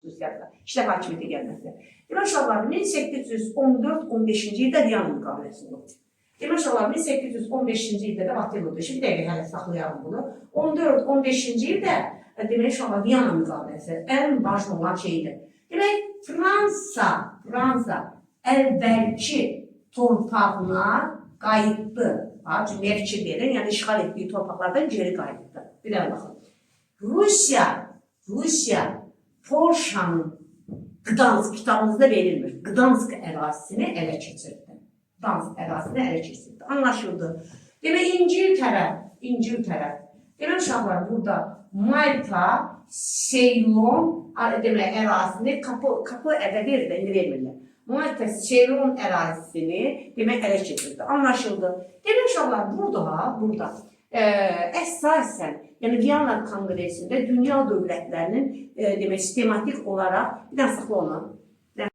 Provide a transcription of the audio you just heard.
xüsusiyyətlə, işləf hakimiyyətə gəlməsi. Demək uşaqlar 1814-15-ci ildə Viyana müqaviləsində oldu. Demək uşaqlar 1815-ci ildə də Vaterloo'da, bir dəqiqə hələ saxlayalım bunu. 14-15-ci ildə demək uşaqlar Viyana müqaviləsi ən vacib olan şeydir. Demək Fransa əvvəlki torpağına qayıtdı. Cümləyə fikir verin, yəni işğal etdiyi torpaqlardan geri qayıtdı. Bir də baxın. Rusiya Polşanın Gdansk, kitabımızda verilmir, Gdansk ərazisini ələ keçirdi. Gdansk ərazisini ələ keçirdi. Anlaşıldı. Demək İngiltərə. Demək uşaqlar burada Malta, Seylon demək ərazisini kapı ədə verir, indi vermirlər. Malta, Seylon ərazisini demək ələ keçirdi. Anlaşıldı. Demək uşaqlar burada əsasən, yəni Viyana Konqresində dünya dövlətlərinin demək sistematik olaraq, bir də saxla onu,